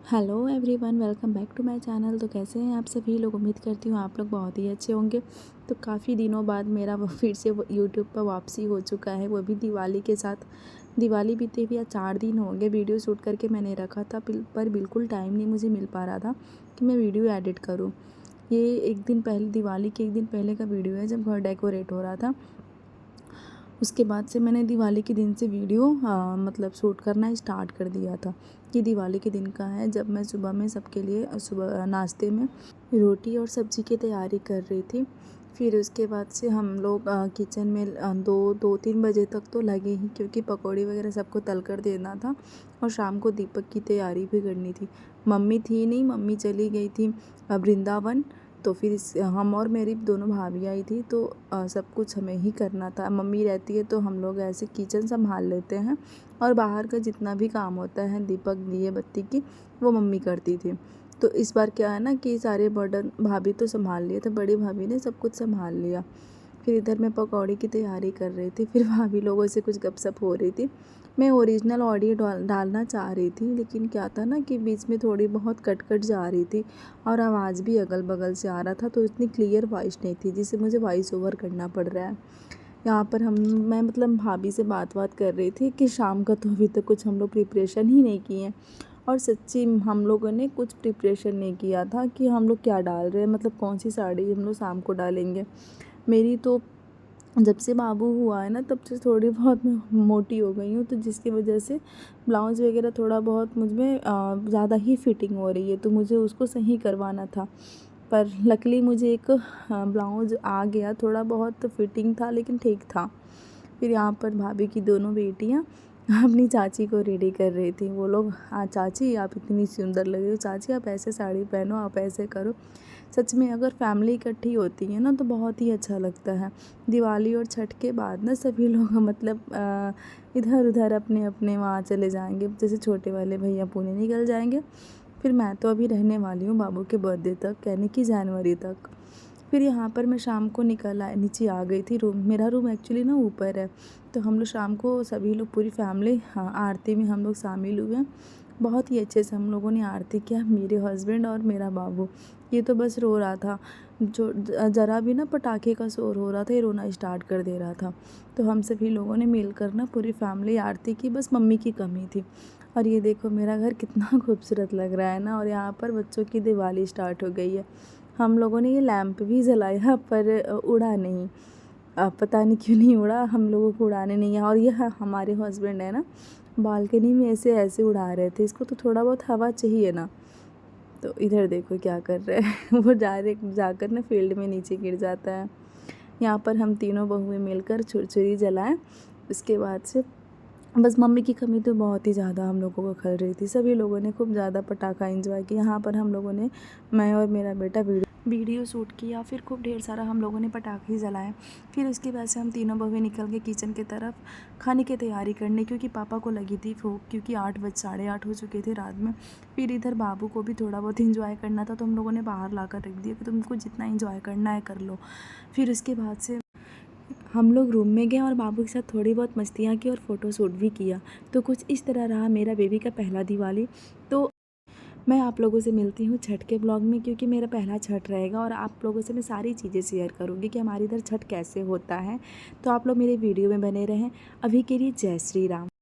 Hello everyone, welcome back to my channel. तो कैसे हैं आप सभी लोग? उम्मीद करती हूँ आप लोग बहुत ही अच्छे होंगे। तो काफ़ी दिनों बाद मेरा वो फिर से वो यूट्यूब पर वापसी हो चुका है, वो भी दिवाली के साथ। दिवाली बीते हुए 4 दिन हो गए, वीडियो शूट करके मैंने रखा था पर बिल्कुल टाइम नहीं मुझे मिल पा रहा था कि मैं वीडियो एडिट करूँ। ये एक दिन पहले, दिवाली के एक दिन पहले का वीडियो है, जब घर डेकोरेट हो रहा था। उसके बाद से मैंने दिवाली के दिन से वीडियो मतलब शूट करना स्टार्ट कर दिया था। ये दिवाली के दिन का है, जब मैं सुबह में सबके लिए सुबह नाश्ते में रोटी और सब्ज़ी की तैयारी कर रही थी। फिर उसके बाद से हम लोग किचन में 2-3 बजे तक तो लगे ही, क्योंकि पकौड़ी वगैरह सबको तल कर देना था और शाम को दीपक की तैयारी भी करनी थी। मम्मी थी नहीं, मम्मी चली गई थी वृंदावन। तो फिर हम और मेरी दोनों भाभी आई थी, तो सब कुछ हमें ही करना था। मम्मी रहती है तो हम लोग ऐसे किचन संभाल लेते हैं, और बाहर का जितना भी काम होता है दीपक दिए बत्ती की, वो मम्मी करती थी। तो इस बार क्या है ना कि सारे बर्डन भाभी तो संभाल लिए थे, बड़ी भाभी ने सब कुछ संभाल लिया। फिर इधर मैं पकौड़ी की तैयारी कर रही थी, फिर भाभी लोगों से कुछ गपशप हो रही थी। मैं ओरिजिनल ऑडियो डालना चाह रही थी, लेकिन क्या था ना कि बीच में थोड़ी बहुत कट कट जा रही थी और आवाज़ भी अगल बगल से आ रहा था, तो इतनी क्लियर वॉइस नहीं थी जिससे मुझे वॉइस ओवर करना पड़ रहा है। यहाँ पर मैं मतलब भाभी से बात कर रही थी कि शाम का तो अभी तक कुछ हम लोग प्रिपरेशन ही नहीं किए हैं। और सच्ची हम लोगों ने कुछ प्रिपरेशन नहीं किया था कि हम लोग क्या डाल रहे हैं, मतलब कौन सी साड़ी हम लोग शाम को डालेंगे। मेरी तो जब से बाबू हुआ है ना, तब से थोड़ी बहुत मैं मोटी हो गई हूँ, तो जिसकी वजह से ब्लाउज़ वगैरह थोड़ा बहुत मुझ में ज़्यादा ही फिटिंग हो रही है, तो मुझे उसको सही करवाना था। पर लकीली मुझे एक ब्लाउज़ आ गया, थोड़ा बहुत फिटिंग था लेकिन ठीक था। फिर यहाँ पर भाभी की दोनों बेटियाँ अपनी चाची को रेडी कर रही थी। वो लोग, हाँ चाची आप इतनी सुंदर लग रही हो, चाची आप ऐसे साड़ी पहनो, आप ऐसे करो। सच में अगर फैमिली इकट्ठी होती है ना तो बहुत ही अच्छा लगता है। दिवाली और छठ के बाद ना सभी लोग मतलब इधर उधर अपने अपने वहाँ चले जाएंगे। जैसे छोटे वाले भैया पुणे निकल जाएंगे, फिर मैं तो अभी रहने वाली हूँ बाबू के बर्थडे तक, यानी कि जनवरी तक। फिर यहाँ पर मैं शाम को नीचे आ गई थी। मेरा रूम एक्चुअली ना ऊपर है, तो हम लोग शाम को सभी लोग, पूरी फैमिली, हाँ, आरती में हम लोग शामिल हुए। बहुत ही अच्छे से हम लोगों ने आरती किया, मेरे हस्बैंड और मेरा बाबू। ये तो बस रो रहा था, जो ज़रा भी ना पटाखे का शोर हो रहा था, ये रोना स्टार्ट कर दे रहा था। तो हम सभी लोगों ने मिलकर ना पूरी फैमिली आरती की, बस मम्मी की कमी थी। और ये देखो मेरा घर कितना खूबसूरत लग रहा है ना। और यहाँ पर बच्चों की दिवाली स्टार्ट हो गई है। हम लोगों ने ये लैंप भी जलाया पर उड़ा नहीं। पता नहीं क्यों नहीं उड़ा, हम लोगों को उड़ाने नहीं है। और ये हमारे हस्बैंड है ना, बालकनी में ऐसे ऐसे उड़ा रहे थे, इसको तो थोड़ा बहुत हवा चाहिए ना। तो इधर देखो क्या कर रहे हैं वो डायरेक्ट जाकर ना फील्ड में नीचे गिर जाता है। यहाँ पर हम तीनों बहुएं मिलकर छुरछुरी जलाएं। उसके बाद से बस मम्मी की कमी तो बहुत ही ज़्यादा हम लोगों को खल रही थी। सभी लोगों ने खूब ज़्यादा पटाखा एंजॉय किया। यहाँ पर हम लोगों ने, मैं और मेरा बेटा, वीडियो शूट किया। फिर खूब ढेर सारा हम लोगों ने पटाखे जलाए। फिर उसके बाद से हम तीनों बहुएं निकल गए किचन की तरफ खाने की तैयारी करने, क्योंकि पापा को लगी थी भूख, क्योंकि 8 हो चुके थे रात में। फिर इधर बाबू को भी थोड़ा बहुत इंजॉय करना था, तो हम लोगों ने बाहर ला कर रख दिया कि तुमको जितना इंजॉय करना है कर लो। फिर उसके बाद से हम लोग रूम में गए और बाबू के साथ थोड़ी बहुत मस्तियाँ की और फ़ोटो शूट भी किया। तो कुछ इस तरह रहा मेरा बेबी का पहला दिवाली। तो मैं आप लोगों से मिलती हूँ छठ के ब्लॉग में, क्योंकि मेरा पहला छठ रहेगा और आप लोगों से मैं सारी चीज़ें शेयर करूँगी कि हमारे इधर छठ कैसे होता है। तो आप लोग मेरे वीडियो में बने रहें। अभी के लिए जय श्री राम।